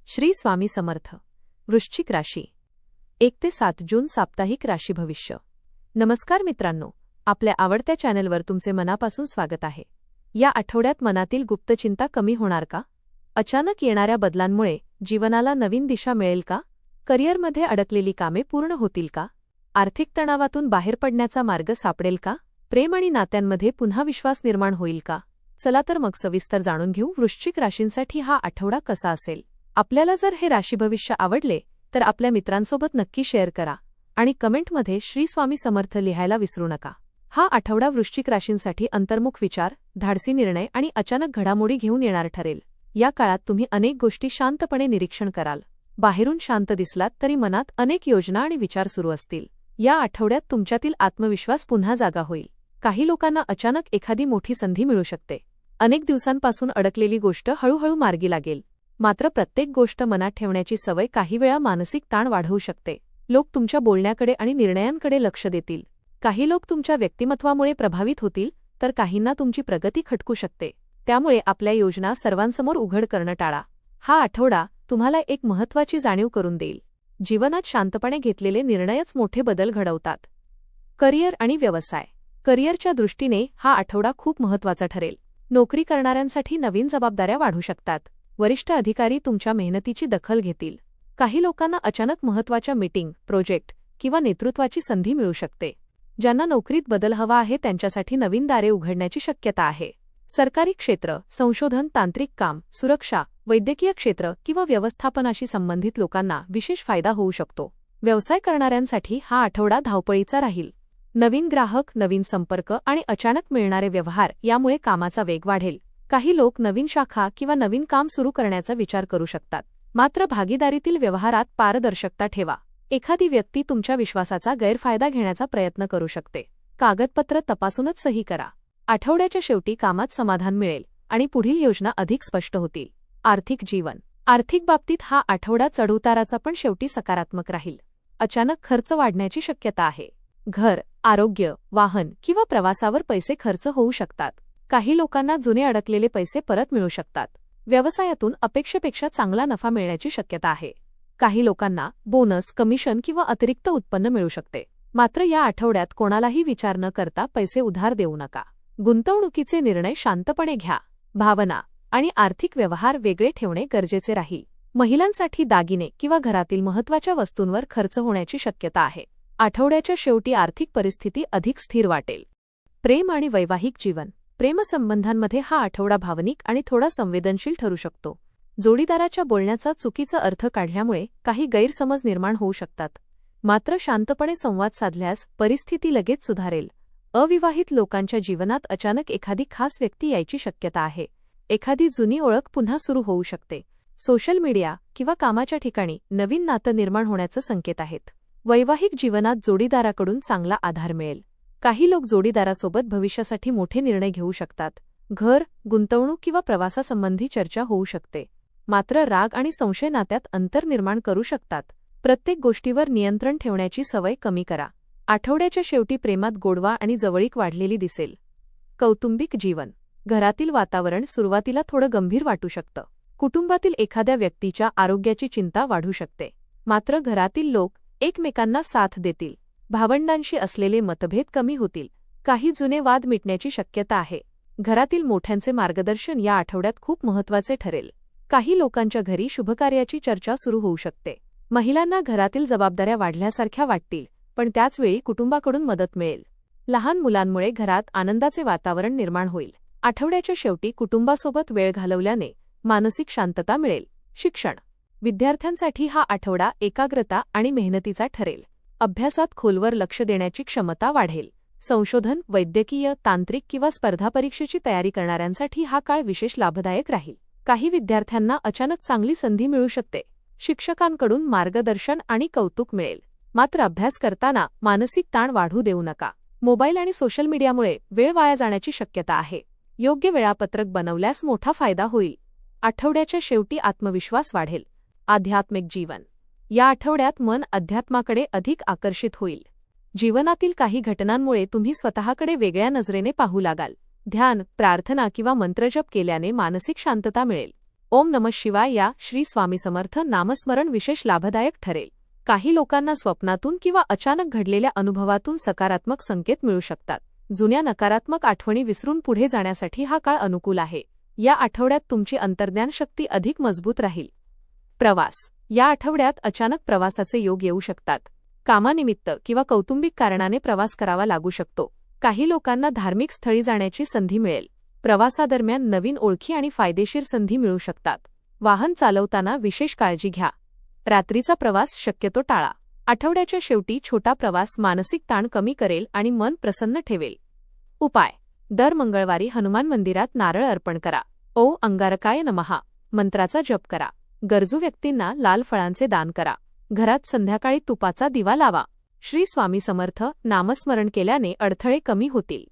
श्री स्वामी समर्थ. वृश्चिक राशी 1 ते 7 जून साप्ताहिक राशी भविष्य. नमस्कार मित्रांनो, आपल्या आवडत्या चॅनलवर तुमचे मनापासून स्वागत आहे. या आठवड्यात मनातील गुप्त चिंता कमी होणार का? अचानक येणाऱ्या बदलांमुळे जीवनाला नवीन दिशा मिळेल का? करिअरमध्ये अडकलेली कामे पूर्ण होतील का? आर्थिक तणावातून बाहेर पडण्याचा मार्ग सापडेल का? प्रेम आणि नात्यांमध्ये पुन्हा विश्वास निर्माण होईल का? चला तर मग सविस्तर जाणून घेऊ वृश्चिक राशींसाठी हा आठवडा कसा असेल. आपल्याला जर हे राशी भविष्य आवडले तर आपल्या मित्रांसोबत नक्की शेअर करा आणि कमेंटमध्ये श्री स्वामी समर्थ लिहायला विसरू नका. हा आठवडा वृश्चिक राशींसाठी अंतर्मुख विचार, धाडसी निर्णय आणि अचानक घडामोडी घेऊन येणार ठरेल. या काळात तुम्ही अनेक गोष्टी शांतपणे निरीक्षण कराल. बाहेरून शांत दिसलात तरी मनात अनेक योजना आणि विचार सुरू असतील. या आठवड्यात तुमच्यातील आत्मविश्वास पुन्हा जागा होईल. काही लोकांना अचानक एखादी मोठी संधी मिळू शकते. अनेक दिवसांपासून अडकलेली गोष्ट हळूहळू मार्गी लागेल. मात्र प्रत्येक गोष्ट मनात ठेवण्याची सवय काही वेळा मानसिक ताण वाढवू शकते. लोक तुमच्या बोलण्याकडे आणि निर्णयांकडे लक्ष देतील. काही लोक तुमच्या व्यक्तिमत्वामुळे प्रभावित होतील तर काहींना तुमची प्रगती खटकू शकते. त्यामुळे आपल्या योजना सर्वांसमोर उघड करणं टाळा. हा आठवडा तुम्हाला एक महत्त्वाची जाणीव करून देईल. जीवनात शांतपणे घेतलेले निर्णयच मोठे बदल घडवतात. करिअर आणि व्यवसाय. करिअरच्या दृष्टीने हा आठवडा खूप महत्त्वाचा ठरेल. नोकरी करणाऱ्यांसाठी नवीन जबाबदाऱ्या वाढू शकतात. वरिष्ठ अधिकारी तुमच्या मेहनतीची दखल घेतील. काही लोकांना अचानक महत्त्वाच्या मीटिंग, प्रोजेक्ट किंवा नेतृत्वाची संधी मिळू शकते. ज्यांना नोकरीत बदल हवा आहे त्यांच्यासाठी नवीन दारे उघडण्याची शक्यता आहे. सरकारी क्षेत्र, संशोधन, तांत्रिक काम, सुरक्षा, वैद्यकीय क्षेत्र किंवा व्यवस्थापनाशी संबंधित लोकांना विशेष फायदा होऊ शकतो. व्यवसाय करणाऱ्यांसाठी हा आठवडा धावपळीचा राहील. नवीन ग्राहक, नवीन संपर्क आणि अचानक मिळणारे व्यवहार यामुळे कामाचा वेग वाढेल. काही लोक नवीन शाखा किंवा नवीन काम सुरू करण्याचा विचार करू शकतात. मात्र भागीदारीतील व्यवहारात पारदर्शकता ठेवा. एखादी व्यक्ती तुमच्या विश्वासाचा गैरफायदा घेण्याचा प्रयत्न करू शकते. कागदपत्र तपासूनच सही करा. आठवड्याच्या शेवटी कामात समाधान मिळेल आणि पुढील योजना अधिक स्पष्ट होतील. आर्थिक जीवन. आर्थिक बाबतीत हा आठवडा चढउताराचा पण शेवटी सकारात्मक राहील. अचानक खर्च वाढण्याची शक्यता आहे. घर, आरोग्य, वाहन किंवा प्रवासावर पैसे खर्च होऊ शकतात. काही लोकांना जुने अडकलेले पैसे परत मिळू शकतात. व्यवसायातून अपेक्षेपेक्षा चांगला नफा मिळण्याची शक्यता आहे. काही लोकांना बोनस, कमिशन किंवा अतिरिक्त उत्पन्न मिळू शकते. मात्र या आठवड्यात कोणालाही विचार न करता पैसे उधार देऊ नका. गुंतवणुकीचे निर्णय शांतपणे घ्या. भावना आणि आर्थिक व्यवहार वेगळे ठेवणे गरजेचे राहील. महिलांसाठी दागिने किंवा घरातील महत्त्वाच्या वस्तूंवर खर्च होण्याची शक्यता आहे. आठवड्याच्या शेवटी आर्थिक परिस्थिती अधिक स्थिर वाटेल. प्रेम आणि वैवाहिक जीवन. प्रेमसंबंधांमध्ये हा आठवडा भावनिक आणि थोडा संवेदनशील ठरू शकतो. जोडीदाराच्या बोलण्याचा चुकीचा अर्थ काढल्यामुळे काही गैरसमज निर्माण होऊ शकतात. मात्र शांतपणे संवाद साधल्यास परिस्थिती लगेच सुधारेल. अविवाहित लोकांच्या जीवनात अचानक एखादी खास व्यक्ती यायची शक्यता आहे. एखादी जुनी ओळख पुन्हा सुरू होऊ शकते. सोशल मीडिया किंवा कामाच्या ठिकाणी नवीन नातं निर्माण होण्याचे संकेत आहेत. वैवाहिक जीवनात जोडीदाराकडून चांगला आधार मिळेल. काही लोक जोडीदारासोबत भविष्यासाठी मोठे निर्णय घेऊ शकतात. घर, गुंतवणूक किंवा प्रवासासंबंधी चर्चा होऊ शकते. मात्र राग आणि संशय नात्यात अंतर निर्माण करू शकतात. प्रत्येक गोष्टीवर नियंत्रण ठेवण्याची सवय कमी करा. आठवड्याच्या शेवटी प्रेमात गोडवा आणि जवळीक वाढलेली दिसेल. कौटुंबिक जीवन. घरातील वातावरण सुरुवातीला थोडं गंभीर वाटू शकतं. कुटुंबातील एखाद्या व्यक्तीच्या आरोग्याची चिंता वाढू शकते. मात्र घरातील लोक एकमेकांना साथ देतील. भावंडांशी असलेले मतभेद कमी होतील. काही जुने वाद मिटण्याची शक्यता आहे. घरातील मोठ्यांचे मार्गदर्शन या आठवड्यात खूप महत्त्वाचे ठरेल. काही लोकांच्या घरी शुभकार्याची चर्चा सुरू होऊ शकते. महिलांना घरातील जबाबदाऱ्या वाढल्यासारख्या वाटतील, पण त्याचवेळी कुटुंबाकडून मदत मिळेल. लहान मुलांमुळे घरात आनंदाचे वातावरण निर्माण होईल. आठवड्याच्या शेवटी कुटुंबासोबत वेळ घालवल्याने मानसिक शांतता मिळेल. शिक्षण. विद्यार्थ्यांसाठी हा आठवडा एकाग्रता आणि मेहनतीचा ठरेल. अभ्यासात खोलवर लक्ष देण्याची क्षमता वाढेल. संशोधन, वैद्यकीय, तांत्रिक किंवा स्पर्धा परीक्षेची तयारी करणाऱ्यांसाठी हा काळ विशेष लाभदायक राहील. काही विद्यार्थ्यांना अचानक चांगली संधी मिळू शकते. शिक्षकांकडून मार्गदर्शन आणि कौतुक मिळेल. मात्र अभ्यास करताना मानसिक ताण वाढू देऊ नका. मोबाईल आणि सोशल मीडियामुळे वेळ वाया जाण्याची शक्यता आहे. योग्य वेळापत्रक बनवल्यास मोठा फायदा होईल. आठवड्याच्या शेवटी आत्मविश्वास वाढेल. आध्यात्मिक जीवन. या आठवड्यात मन अध्यात्माकडे अधिक आकर्षित होईल. जीवनातील काही घटनांमुळे तुम्ही स्वतःकडे वेगळ्या नजरेने पाहू लागाल. ध्यान, प्रार्थना किंवा मंत्रजप केल्याने मानसिक शांतता मिळेल. ओम नमः शिवाय या श्री स्वामी समर्थ नामस्मरण विशेष लाभदायक ठरेल. काही लोकांना स्वप्नातून किंवा अचानक घडलेल्या अनुभवातून सकारात्मक संकेत मिळू शकतात. जुन्या नकारात्मक आठवणी विसरून पुढे जाण्यासाठी हा काळ अनुकूल आहे. या आठवड्यात तुमची अंतर्ज्ञान शक्ती अधिक मजबूत राहील. प्रवास. या आठवड्यात अचानक प्रवासाचे योग येऊ शकतात. कामानिमित्त किंवा कौटुंबिक कारणाने प्रवास करावा लागू शकतो. काही लोकांना धार्मिक स्थळी जाण्याची संधी मिळेल. प्रवासादरम्यान नवीन ओळखी आणि फायदेशीर संधी मिळू शकतात. वाहन चालवताना विशेष काळजी घ्या. रात्रीचा प्रवास शक्यतो टाळा. आठवड्याच्या शेवटी छोटा प्रवास मानसिक ताण कमी करेल आणि मन प्रसन्न ठेवेल. उपाय. दर मंगळवारी हनुमान मंदिरात नारळ अर्पण करा. ओ अंगारकाय नमः मंत्राचा जप करा. गरजू व्यक्तींना लाल फळांचे दान करा. घरात संध्याकाळी तुपाचा दिवा लावा. श्री स्वामी समर्थ नामस्मरण केल्याने अडथळे कमी होतील.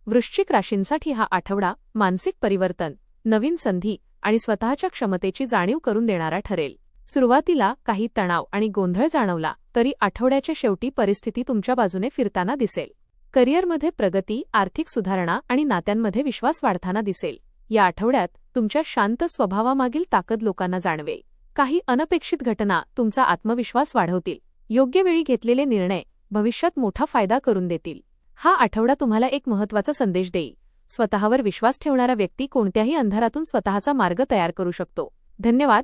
वृश्चिक राशींसाठी हा आठवडा मानसिक परिवर्तन, नवीन संधी आणि स्वतःच्या क्षमतेची जाणीव करून देणारा ठरेल. सुरुवातीला काही तणाव आणि गोंधळ जाणवला तरी आठवड्याच्या शेवटी परिस्थिती तुमच्या बाजूने फिरताना दिसेल. करिअरमध्ये प्रगती, आर्थिक सुधारणा आणि नात्यांमध्ये विश्वास वाढताना दिसेल. या आठवड्यात तुमच्या शांत स्वभावामागील ताकद लोकांना जाणवेल. काही अनपेक्षित घटना तुमचा आत्मविश्वास वाढवतील. योग्य वेळी घेतलेले निर्णय भविष्यात मोठा फायदा करून देतील. हा आठवडा तुम्हाला एक महत्त्वाचा संदेश देईल. स्वतःवर विश्वास ठेवणारा व्यक्ती कोणत्याही अंधारातून स्वतःचा मार्ग तयार करू शकतो. धन्यवाद.